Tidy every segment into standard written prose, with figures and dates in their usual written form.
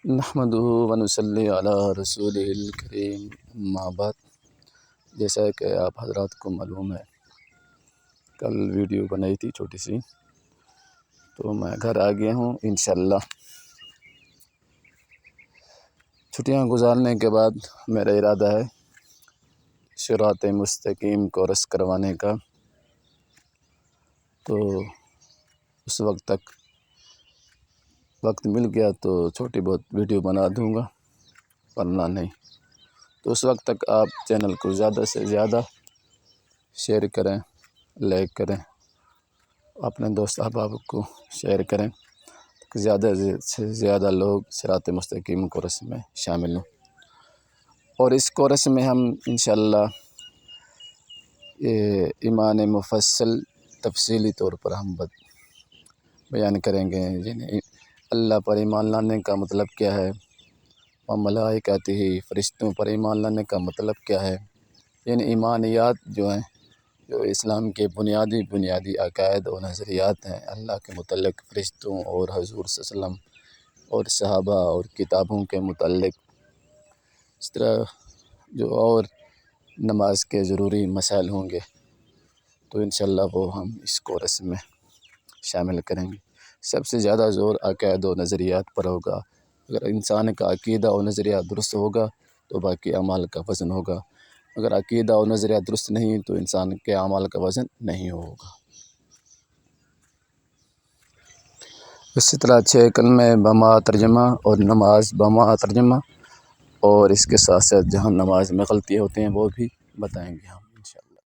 نحمدہ ونصلی علی رسولہ الکریم، اما بعد۔ جیسا کہ آپ حضرات کو معلوم ہے، کل ویڈیو بنائی تھی چھوٹی سی، تو میں گھر آ گیا ہوں انشاءاللہ۔ چھٹیاں گزارنے کے بعد میرا ارادہ ہے صراط مستقیم کورس کروانے کا، تو اس وقت تک وقت مل گیا تو چھوٹی بہت ویڈیو بنا دوں گا، ورنہ نہیں۔ تو اس وقت تک آپ چینل کو زیادہ سے زیادہ شیئر کریں، لائک کریں، اپنے دوست احباب کو شیئر کریں، زیادہ سے زیادہ لوگ صراط مستقیم کورس میں شامل ہوں۔ اور اس کورس میں ہم انشاءاللہ ایمان مفصل تفصیلی طور پر ہم بیان کریں گے، یعنی اللہ پر ایمان لانے کا مطلب کیا ہے، و ملائکتہ، فرشتوں پر ایمان لانے کا مطلب کیا ہے، یعنی ایمانیات جو ہیں، جو اسلام کے بنیادی عقائد و نظریات ہیں اللہ کے متعلق، فرشتوں اور حضور صلی اللہ علیہ وسلم اور صحابہ اور کتابوں کے متعلق، اس طرح جو اور نماز کے ضروری مسائل ہوں گے تو انشاءاللہ وہ ہم اس کورس میں شامل کریں گے۔ سب سے زیادہ زور عقائد و نظریات پر ہوگا۔ اگر انسان کا عقیدہ و نظریہ درست ہوگا تو باقی اعمال کا وزن ہوگا، اگر عقیدہ و نظریہ درست نہیں تو انسان کے اعمال کا وزن نہیں ہوگا۔ اسی طرح 6 کلمے بما ترجمہ اور نماز بما ترجمہ، اور اس کے ساتھ ساتھ جہاں نماز میں غلطیاں ہوتی ہیں وہ بھی بتائیں گے ہم انشاءاللہ۔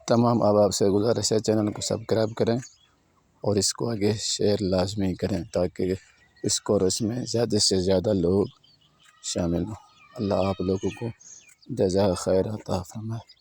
تمام احباب سے گزارش ہے چینل کو سبسکرائب کریں اور اس کو آگے شیئر لازمی کریں تاکہ اس کورس میں زیادہ سے زیادہ لوگ شامل ہوں۔ اللہ آپ لوگوں کو جزائے خیر عطا فرمائے۔